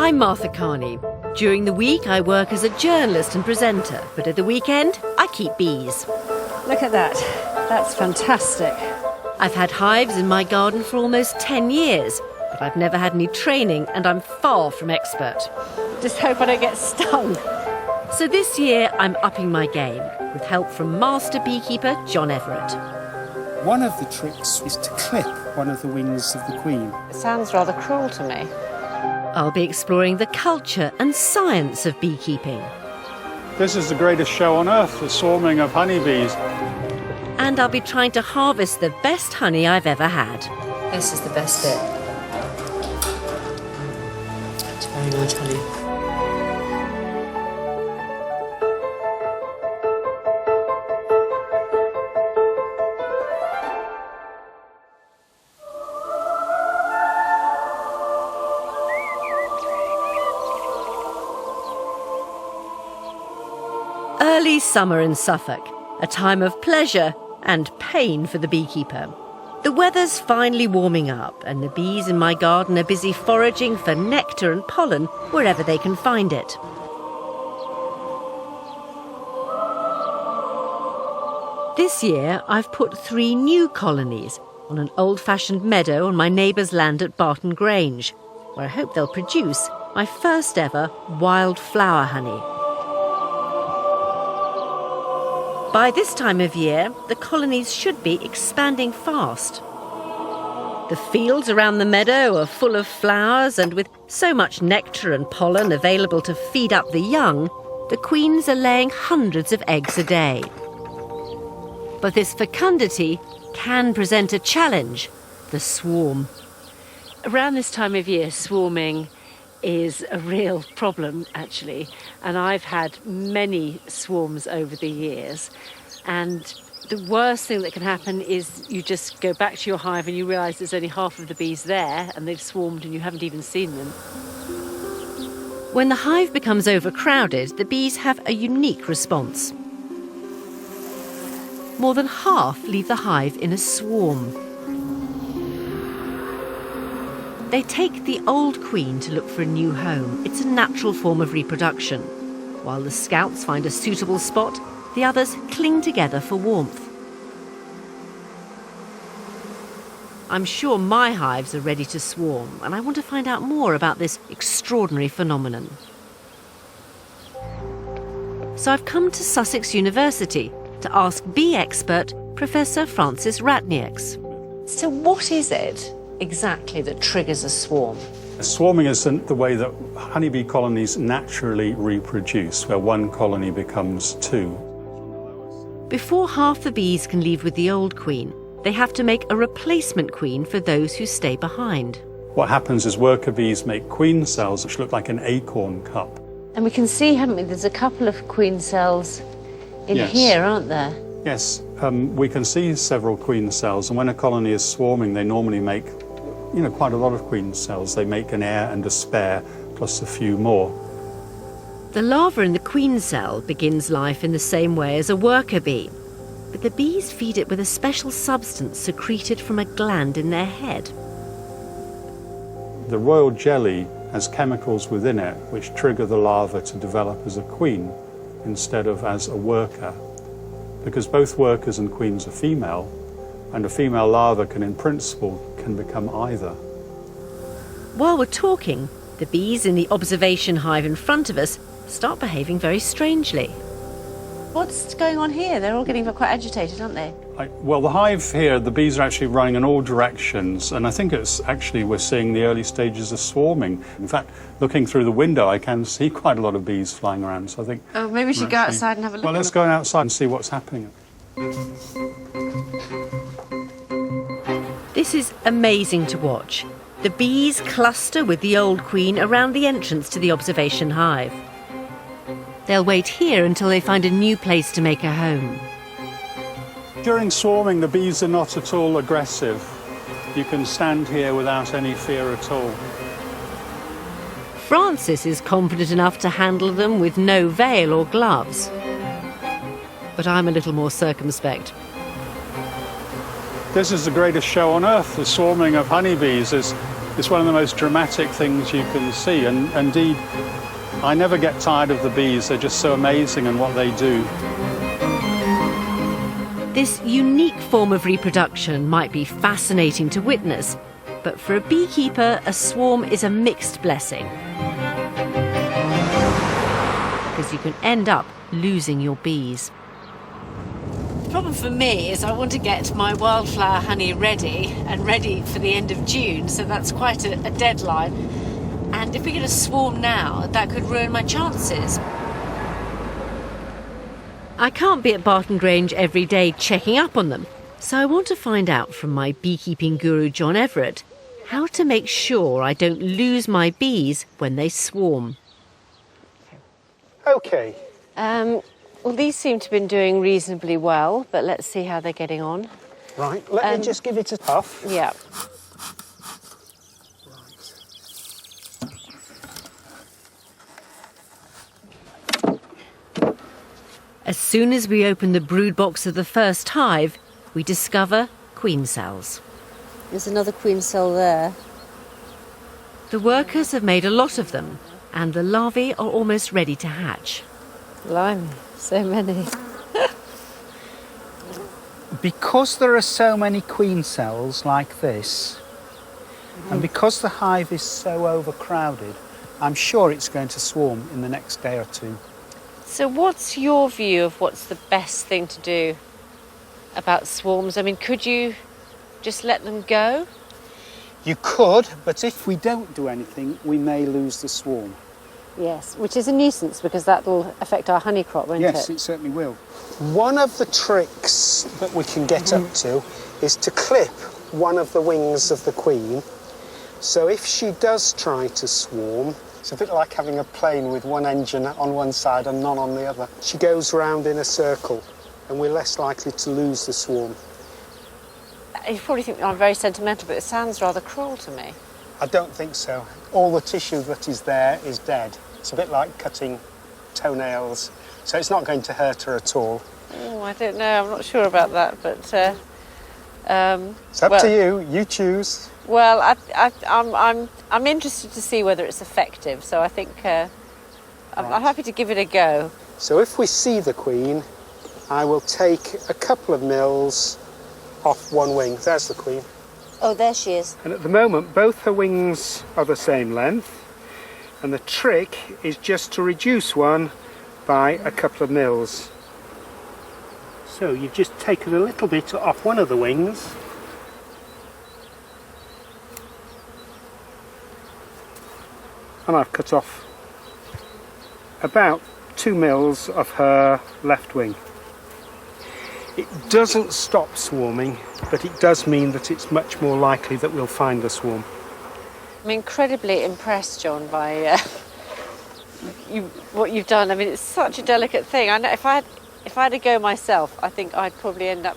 I'm Martha Kearney. During the week, I work as a journalist and presenter, but at the weekend, I keep bees. Look at that. That's fantastic. I've had hives in my garden for almost 10 years, but I've never had any training and I'm far from expert. Just hope I don't get stung. So this year, I'm upping my game, with help from master beekeeper John Everett. One of the tricks is to clip one of the wings of the queen. It sounds rather cruel to me. I'll be exploring the culture and science of beekeeping. This is the greatest show on earth, the swarming of honeybees. And I'll be trying to harvest the best honey I've ever had. This is the best bit. It's very nice honey. Early summer in Suffolk, a time of pleasure and pain for the beekeeper. The weather's finally warming up and the bees in my garden are busy foraging for nectar and pollen wherever they can find it. This year I've put 3 new colonies on an old-fashioned meadow on my neighbour's land at Barton Grange, where I hope they'll produce my first ever wildflower honey. By this time of year, the colonies should be expanding fast. The fields around the meadow are full of flowers, and with so much nectar and pollen available to feed up the young, the queens are laying hundreds of eggs a day. But this fecundity can present a challenge: the swarm. Around this time of year, swarming is a real problem, actually, and I've had many swarms over the years, and the worst thing that can happen is you just go back to your hive and you realise there's only half of the bees there and they've swarmed and you haven't even seen them. When the hive becomes overcrowded, the bees have a unique response. More than half leave the hive in a swarm. They take the old queen to look for a new home. It's a natural form of reproduction. While the scouts find a suitable spot, the others cling together for warmth. I'm sure my hives are ready to swarm, and I want to find out more about this extraordinary phenomenon. So I've come to Sussex University to ask bee expert Professor Frances Ratnieks. So what is it exactly that triggers a swarm? Swarming is the way that honeybee colonies naturally reproduce, where one colony becomes 2. Before half the bees can leave with the old queen, they have to make a replacement queen for those who stay behind. What happens is worker bees make queen cells which look like an acorn cup. And we can see, haven't we, there's a couple of queen cells in here, aren't there? Yes, we can see several queen cells, and when a colony is swarming, they normally make, quite a lot of queen cells. They make an heir and a spare, plus a few more. The larva in the queen cell begins life in the same way as a worker bee, but the bees feed it with a special substance secreted from a gland in their head. The royal jelly has chemicals within it which trigger the larva to develop as a queen instead of as a worker, because both workers and queens are female, and a female larva can, in principle, become either. While we're talking, the bees in the observation hive in front of us start behaving very strangely. What's going on here? They're all getting quite agitated, aren't they? Well, the hive here, the bees are actually running in all directions, and I think it's actually we're seeing the early stages of swarming. In fact, looking through the window, I can see quite a lot of bees flying around, so I think... Oh, maybe we should go outside and have a look. Well, let's go outside and see what's happening. This is amazing to watch. The bees cluster with the old queen around the entrance to the observation hive. They'll wait here until they find a new place to make a home. During swarming, the bees are not at all aggressive. You can stand here without any fear at all. Frances is confident enough to handle them with no veil or gloves. But I'm a little more circumspect. This is the greatest show on earth, the swarming of honeybees. There's It's one of the most dramatic things you can see, and indeed, I never get tired of the bees. They're just so amazing in what they do. This unique form of reproduction might be fascinating to witness, but for a beekeeper, a swarm is a mixed blessing. Because you can end up losing your bees. The problem for me is I want to get my wildflower honey ready for the end of June, so that's quite a deadline. And if we get a swarm now, that could ruin my chances. I can't be at Barton Grange every day checking up on them, so I want to find out from my beekeeping guru John Everett how to make sure I don't lose my bees when they swarm. OK. Well, these seem to have been doing reasonably well, but let's see how they're getting on. Right, let me just give it a puff. Yeah. As soon as we open the brood box of the first hive, we discover queen cells. There's another queen cell there. The workers have made a lot of them, and the larvae are almost ready to hatch. Blimey, so many. Because there are so many queen cells like this, and because the hive is so overcrowded, I'm sure it's going to swarm in the next day or two. So what's your view of what's the best thing to do about swarms? I mean, could you just let them go? You could, but if we don't do anything, we may lose the swarm. Yes, which is a nuisance because that will affect our honey crop, won't it? Yes, it certainly will. One of the tricks that we can get up to is to clip one of the wings of the queen. So if she does try to swarm, it's a bit like having a plane with one engine on one side and none on the other. She goes round in a circle and we're less likely to lose the swarm. You probably think I'm very sentimental, but it sounds rather cruel to me. I don't think so. All the tissue that is there is dead. It's a bit like cutting toenails, so it's not going to hurt her at all. Oh, I don't know. I'm not sure about that, but it's up to you. You choose. Well, I'm interested to see whether it's effective. So I think I'm happy to give it a go. So if we see the queen, I will take a couple of mils off one wing. There's the queen. Oh, there she is. And at the moment, both her wings are the same length. And the trick is just to reduce one by a couple of mils. So you've just taken a little bit off one of the wings. And I've cut off about 2 mils of her left wing. It doesn't stop swarming, but it does mean that it's much more likely that we'll find a swarm. I'm incredibly impressed, John, by what you've done. I mean, it's such a delicate thing. I know if I had a go myself, I think I'd probably end up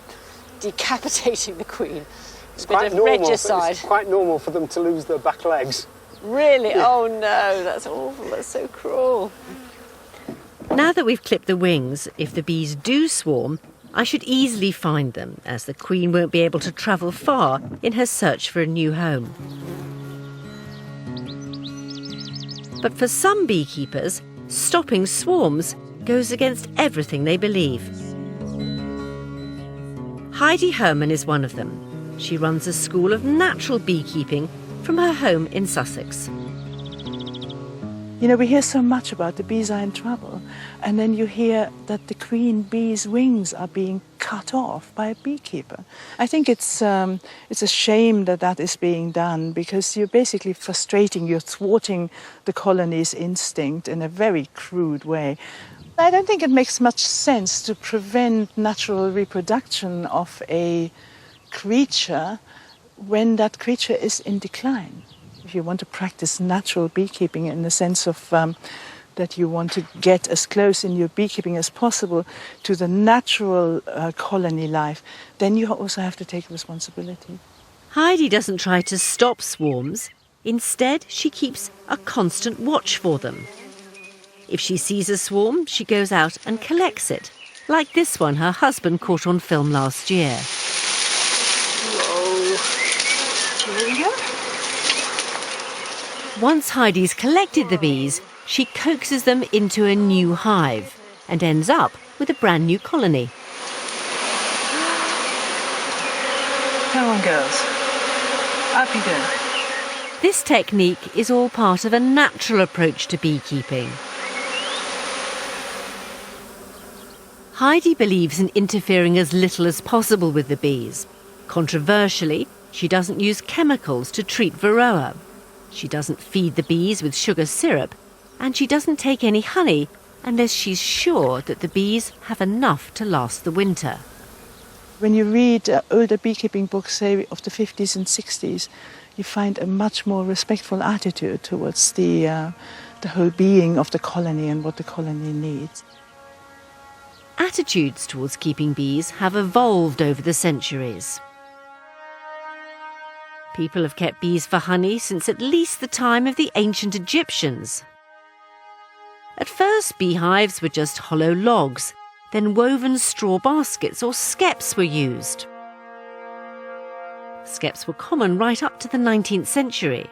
decapitating the queen. It's quite normal for them to lose their back legs. Really? Yeah. Oh no, that's awful. That's so cruel. Now that we've clipped the wings, if the bees do swarm, I should easily find them, as the queen won't be able to travel far in her search for a new home. But for some beekeepers, stopping swarms goes against everything they believe. Heidi Herman is one of them. She runs a school of natural beekeeping from her home in Sussex. You know, we hear so much about the bees are in trouble, and then you hear that the queen bee's wings are being cut off by a beekeeper. I think it's a shame that that is being done, because you're basically frustrating, you're thwarting the colony's instinct in a very crude way. I don't think it makes much sense to prevent natural reproduction of a creature when that creature is in decline. If you want to practice natural beekeeping in the sense of that you want to get as close in your beekeeping as possible to the natural colony life, then you also have to take responsibility. Heidi doesn't try to stop swarms. Instead, she keeps a constant watch for them. If she sees a swarm, she goes out and collects it, like this one her husband caught on film last year. Whoa. Here we go. Once Heidi's collected the bees, she coaxes them into a new hive and ends up with a brand new colony. Come on, girls. Up you go. This technique is all part of a natural approach to beekeeping. Heidi believes in interfering as little as possible with the bees. Controversially, she doesn't use chemicals to treat varroa. She doesn't feed the bees with sugar syrup, and she doesn't take any honey unless she's sure that the bees have enough to last the winter. When you read older beekeeping books, say of the 50s and 60s, you find a much more respectful attitude towards the whole being of the colony and what the colony needs. Attitudes towards keeping bees have evolved over the centuries. People have kept bees for honey since at least the time of the ancient Egyptians. At first, beehives were just hollow logs. Then woven straw baskets or skeps were used. Skeps were common right up to the 19th century.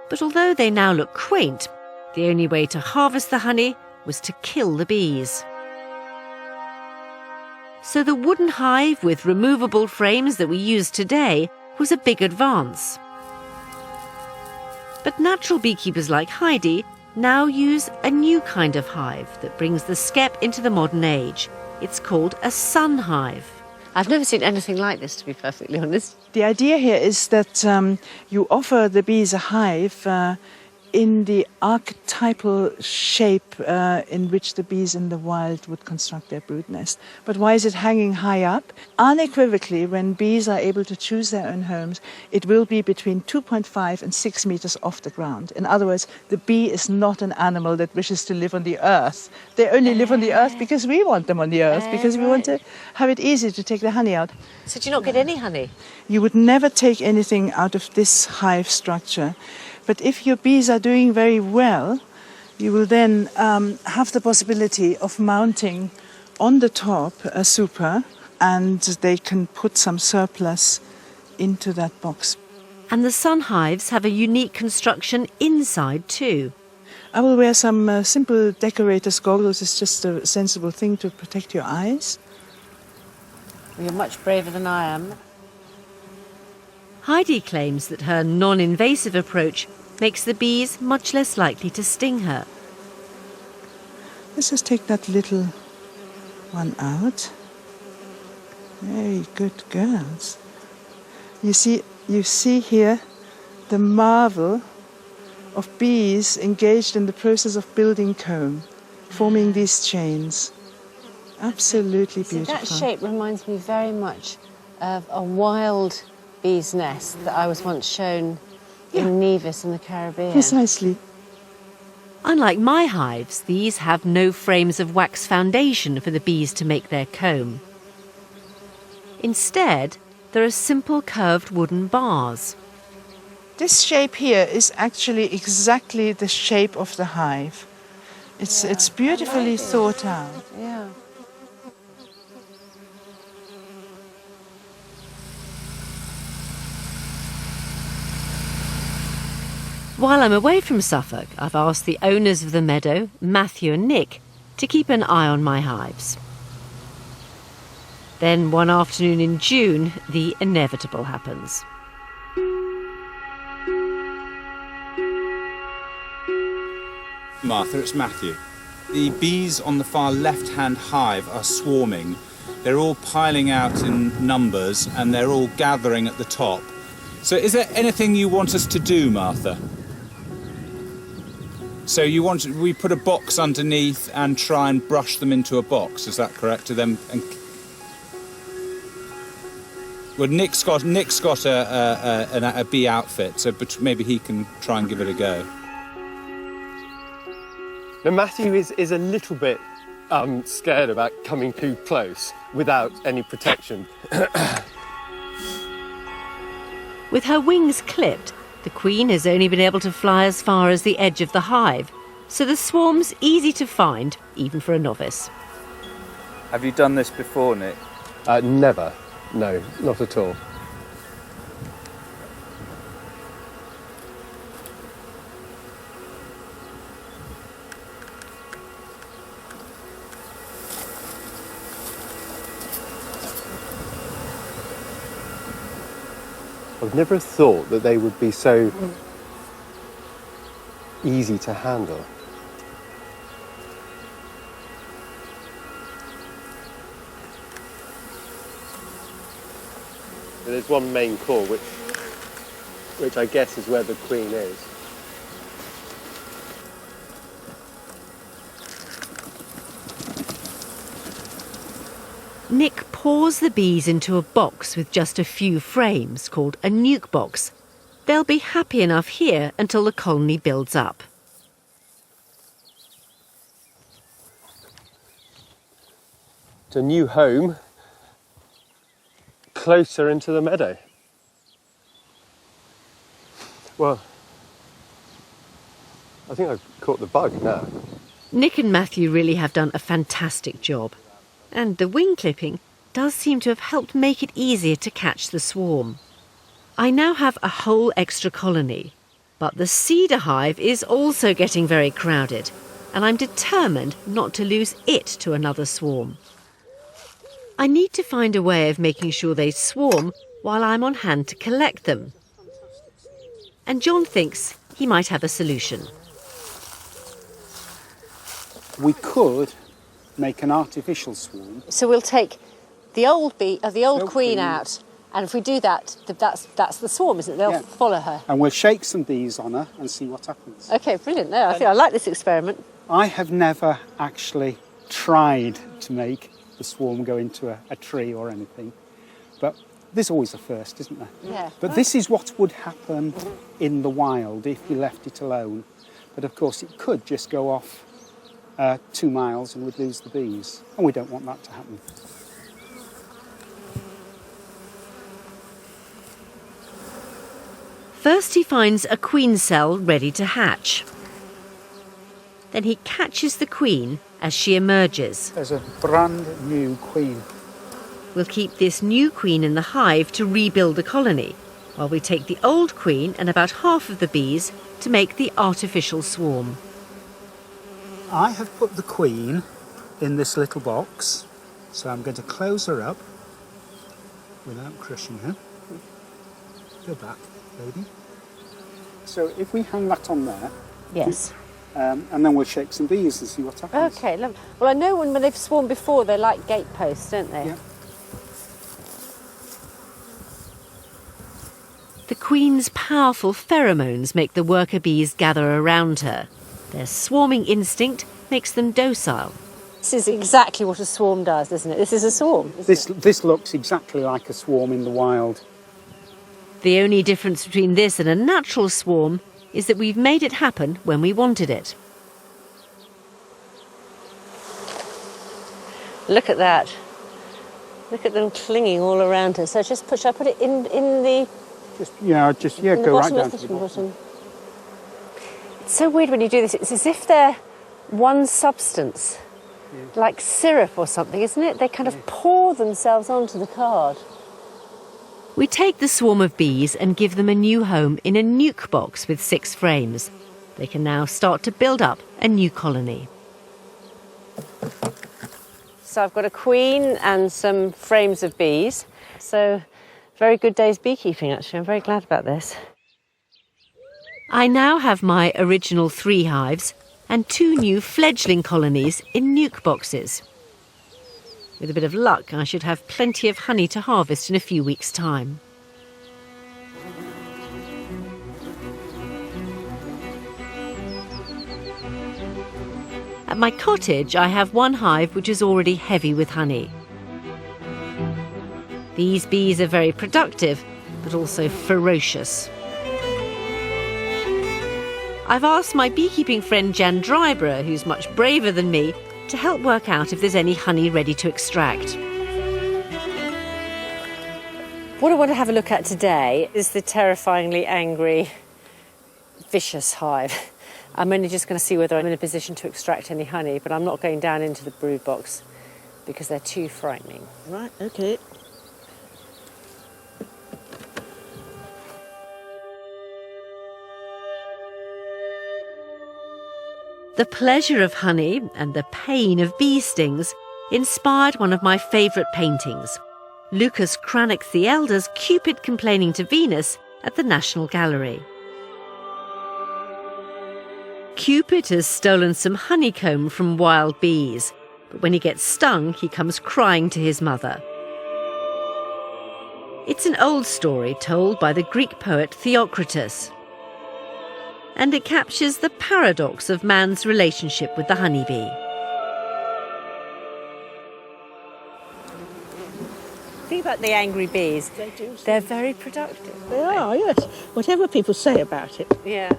But although they now look quaint, the only way to harvest the honey was to kill the bees. So the wooden hive with removable frames that we use today was a big advance. But natural beekeepers like Heidi now use a new kind of hive that brings the skep into the modern age. It's called a sun hive. I've never seen anything like this, to be perfectly honest. The idea here is that you offer the bees a hive in the archetypal shape in which the bees in the wild would construct their brood nest. But why is it hanging high up? Unequivocally, when bees are able to choose their own homes, it will be between 2.5 and 6 meters off the ground. In other words, the bee is not an animal that wishes to live on the earth. They only live on the earth because we want them on the earth, because we want to have it easy to take the honey out. So do you not get any honey? You would never take anything out of this hive structure. But if your bees are doing very well, you will then have the possibility of mounting on the top a super, and they can put some surplus into that box. And the sun hives have a unique construction inside too. I will wear some simple decorator's goggles. It's just a sensible thing to protect your eyes. You're much braver than I am. Heidi claims that her non-invasive approach makes the bees much less likely to sting her. Let's just take that little one out. Very good girls. You see here the marvel of bees engaged in the process of building comb, forming these chains. Absolutely beautiful. That shape reminds me very much of a wild bee's nest that I was once shown in Nevis in the Caribbean. Precisely. Unlike my hives, these have no frames of wax foundation for the bees to make their comb. Instead, there are simple curved wooden bars. This shape here is actually exactly the shape of the hive. It's beautifully thought out. Yeah. While I'm away from Suffolk, I've asked the owners of the meadow, Matthew and Nick, to keep an eye on my hives. Then one afternoon in June, the inevitable happens. Martha, it's Matthew. The bees on the far left-hand hive are swarming. They're all piling out in numbers and they're all gathering at the top. So is there anything you want us to do, Martha? So we put a box underneath and try and brush them into a box, is that correct? To them? Well, Nick's got a bee outfit, so maybe he can try and give it a go. Now, Matthew is a little bit scared about coming too close without any protection. With her wings clipped, the queen has only been able to fly as far as the edge of the hive, so the swarm's easy to find, even for a novice. Have you done this before, Nick? Never. No, not at all. would never have thought that they would be so easy to handle. There's one main core which I guess is where the queen is. Nick pours the bees into a box with just a few frames called a nuke box. They'll be happy enough here until the colony builds up. It's a new home closer into the meadow. Well, I think I've caught the bug now. Nick and Matthew really have done a fantastic job. And the wing clipping does seem to have helped make it easier to catch the swarm. I now have a whole extra colony, but the cedar hive is also getting very crowded, and I'm determined not to lose it to another swarm. I need to find a way of making sure they swarm while I'm on hand to collect them. And John thinks he might have a solution. We could make an artificial swarm. So we'll take the old bee, the old Old queen queen. out, and if we do that, that's the swarm, isn't it? They'll Yeah. follow her. And we'll shake some bees on her and see what happens. Okay, brilliant. No, I think I like this experiment. I have never actually tried to make the swarm go into a tree or anything, but there's always a first, isn't there? Yeah. But this is what would happen in the wild if you left it alone. But of course it could just go off 2 miles and we'd lose the bees, and we don't want that to happen. First he finds a queen cell ready to hatch. Then he catches the queen as she emerges. There's a brand new queen. We'll keep this new queen in the hive to rebuild the colony, while we take the old queen and about half of the bees to make the artificial swarm. I have put the queen in this little box, so I'm going to close her up without crushing her. Go back, lady. So if we hang that on there, Yes. and then we'll shake some bees and see what happens. Okay, lovely. Well, I know when they've swarmed before, they're like gateposts, don't they? Yeah. The queen's powerful pheromones make the worker bees gather around her. Their swarming instinct makes them docile. This is exactly what a swarm does, isn't it? This is a swarm. This looks exactly like a swarm in the wild. The only difference between this and a natural swarm is that we've made it happen when we wanted it. Look at that. Look at them clinging all around her. So should I put it in the in the go right bottom down of to the the bottom. bottom? It's so weird when you do this. It's as if they're one substance, like syrup or something, isn't it? They kind of pour themselves onto the card. We take the swarm of bees and give them a new home in a nuke box with 6 frames. They can now start to build up a new colony. So I've got a queen and some frames of bees. So very good day's beekeeping, actually. I'm very glad about this. I now have my original 3 hives and 2 new fledgling colonies in nuke boxes. With a bit of luck, I should have plenty of honey to harvest in a few weeks' time. At my cottage, I have 1 hive which is already heavy with honey. These bees are very productive, but also ferocious. I've asked my beekeeping friend Jan Dryborough, who's much braver than me, to help work out if there's any honey ready to extract. What I want to have a look at today is the terrifyingly angry, vicious hive. I'm only just going to see whether I'm in a position to extract any honey, but I'm not going down into the brood box because they're too frightening. Right, okay. The pleasure of honey and the pain of bee stings inspired one of my favourite paintings, Lucas Cranach the Elder's Cupid Complaining to Venus at the National Gallery. Cupid has stolen some honeycomb from wild bees, but when he gets stung, he comes crying to his mother. It's an old story told by the Greek poet Theocritus, and it captures the paradox of man's relationship with the honeybee. Think about the angry bees. They're very productive. They are, yes. Whatever people say about it. Yeah.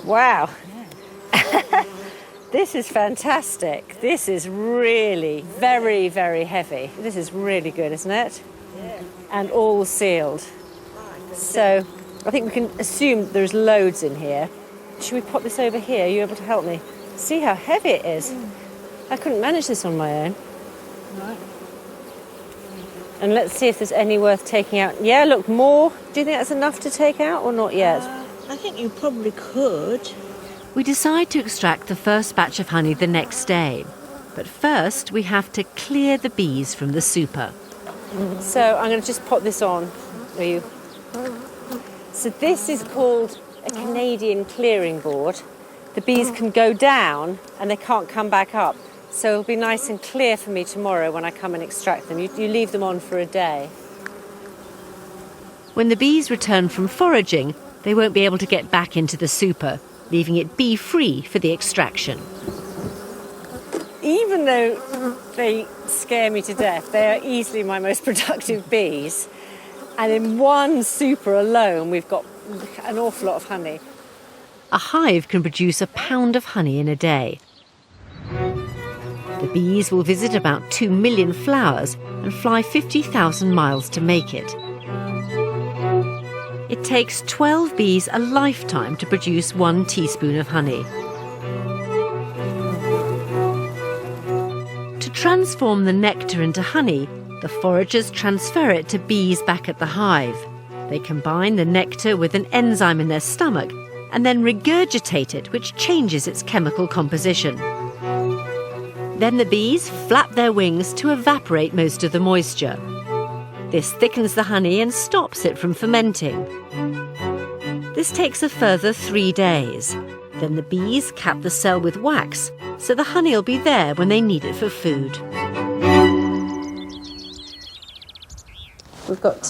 Wow. This is fantastic. This is really very, very heavy. This is really good, isn't it? Yeah. And all sealed. So I think we can assume there's loads in here. Should we pop this over here? Are you able to help me? See how heavy it is. I couldn't manage this on my own. Right. And let's see if there's any worth taking out. Yeah, look, more. Do you think that's enough to take out or not yet? I think you probably could. We decide to extract the first batch of honey the next day. But first, we have to clear the bees from the super. So I'm going to just pop this on. Are you? So this is called a Canadian clearing board. The bees can go down and they can't come back up. So it'll be nice and clear for me tomorrow when I come and extract them. You leave them on for a day. When the bees return from foraging, they won't be able to get back into the super, leaving it bee-free for the extraction. Even though they scare me to death, they are easily my most productive bees. And in one super alone, we've got an awful lot of honey. A hive can produce a pound of honey in a day. The bees will visit about 2 million flowers and fly 50,000 miles to make it. It takes 12 bees a lifetime to produce 1 teaspoon of honey. To transform the nectar into honey, the foragers transfer it to bees back at the hive. They combine the nectar with an enzyme in their stomach and then regurgitate it, which changes its chemical composition. Then the bees flap their wings to evaporate most of the moisture. This thickens the honey and stops it from fermenting. This takes a further 3 days. Then the bees cap the cell with wax, so the honey will be there when they need it for food. We've got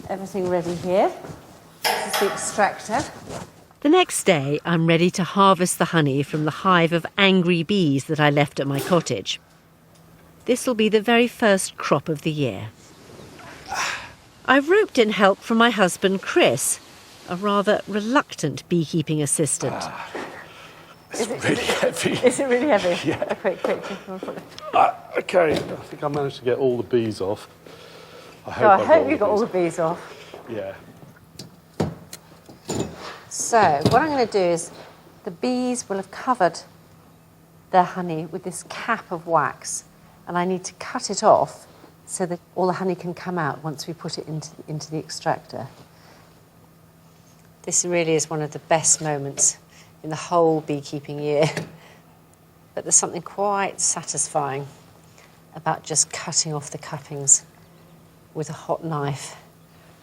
everything ready here. This is the extractor. The next day, I'm ready to harvest the honey from the hive of angry bees that I left at my cottage. This will be the very first crop of the year. I've roped in help from my husband, Chris, a rather reluctant beekeeping assistant. It's really heavy. Is it really heavy? Yeah. Oh, quick. Okay, I think I managed to get all the bees off. I hope you got all the bees off. Yeah. So what I'm going to do is the bees will have covered their honey with this cap of wax, and I need to cut it off so that all the honey can come out once we put it into the extractor. This really is one of the best moments in the whole beekeeping year. But there's something quite satisfying about just cutting off the cuttings with a hot knife,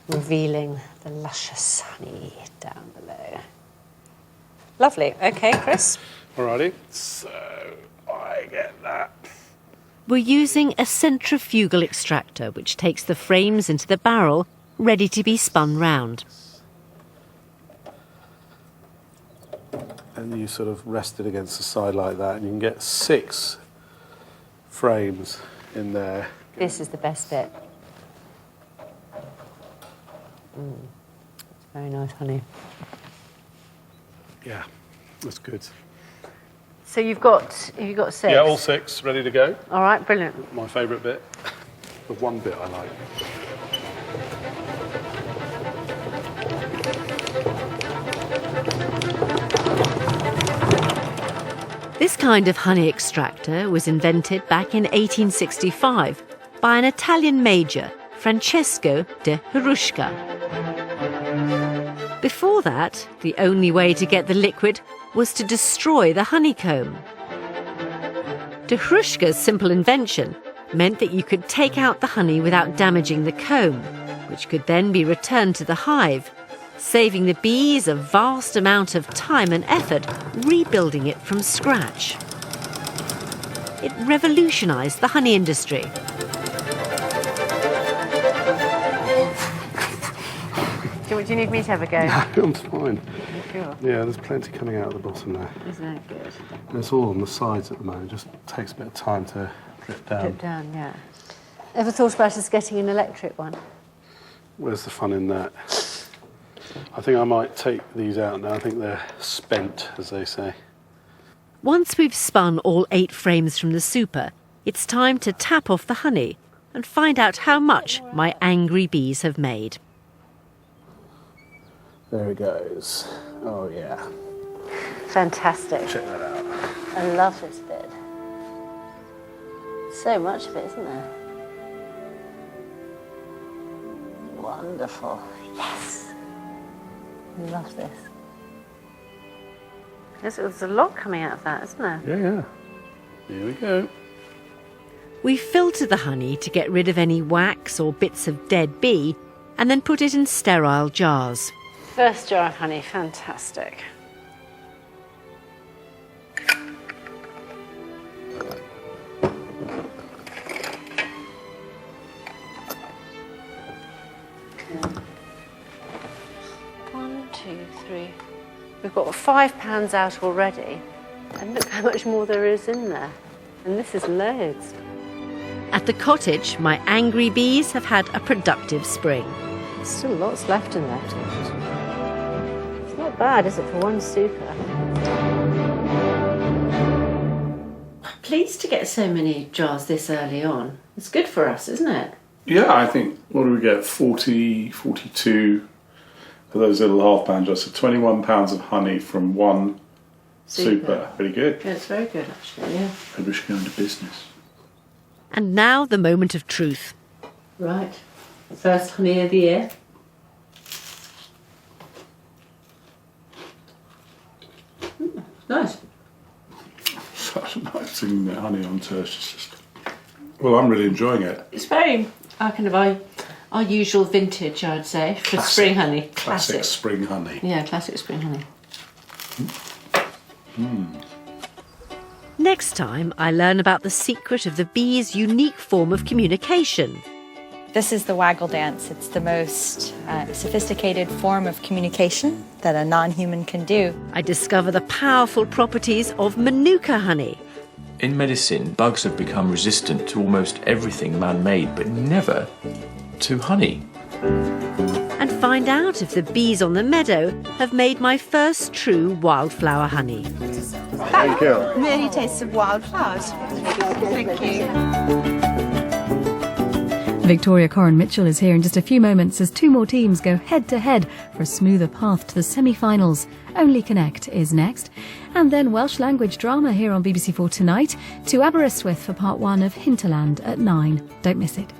revealing the luscious honey down below. Lovely. Okay, Chris? Alrighty, so I get that. We're using a centrifugal extractor, which takes the frames into the barrel, ready to be spun round. And you sort of rest it against the side like that, and you can get 6 frames in there. This is the best bit. Very nice honey. Yeah, that's good. So you've got 6? Yeah, all 6 ready to go. All right, brilliant. My favourite bit. The one bit I like. This kind of honey extractor was invented back in 1865 by an Italian major, Francesco de Hruška. Before that, the only way to get the liquid was to destroy the honeycomb. De Hruška's simple invention meant that you could take out the honey without damaging the comb, which could then be returned to the hive, saving the bees a vast amount of time and effort rebuilding it from scratch. It revolutionised the honey industry. Do you need me to have a go? No, I'm fine. Sure. Yeah, there's plenty coming out of the bottom there. Isn't that good? And it's all on the sides at the moment. It just takes a bit of time to drip down. Drip down, yeah. Ever thought about us getting an electric one? Where's the fun in that? I think I might take these out now. I think they're spent, as they say. Once we've spun all 8 frames from the super, it's time to tap off the honey and find out how much my angry bees have made. There it goes. Oh, yeah. Fantastic. Check that out. I love this bit. So much of it, isn't there? Wonderful. Yes. I love this. There's a lot coming out of that, isn't there? Yeah. Here we go. We filter the honey to get rid of any wax or bits of dead bee and then put it in sterile jars. First jar of honey, fantastic. One, two, three. We've got £5 out already, and look how much more there is in there. And this is loads. At the cottage, my angry bees have had a productive spring. There's still lots left in there. It's not bad, is it, for one super? Pleased to get so many jars this early on. It's good for us, isn't it? Yeah, I think, what do we get, 40, 42 for those little £half-pound jars, so 21 pounds of honey from one super. Pretty good. Yeah, it's very good, actually, yeah. Maybe we should go into business. And now the moment of truth. Right, first honey of the year. Nice. Such a nice thing, the honey on toast. Just... Well, I'm really enjoying it. It's very our usual vintage, I'd say, for Classic. spring honey. Classic spring honey. Yeah, classic spring honey. Next time, I learn about the secret of the bee's unique form of communication. This is the waggle dance. It's the most sophisticated form of communication that a non-human can do. I discover the powerful properties of manuka honey. In medicine, bugs have become resistant to almost everything man-made, but never to honey. And find out if the bees on the meadow have made my first true wildflower honey. Thank you. Really tastes of wildflowers. Thank you. Victoria Corrin-Mitchell is here in just a few moments as 2 more teams go head-to-head for a smoother path to the semi-finals. Only Connect is next. And then Welsh language drama here on BBC4 tonight to Aberystwyth for part 1 of Hinterland at 9. Don't miss it.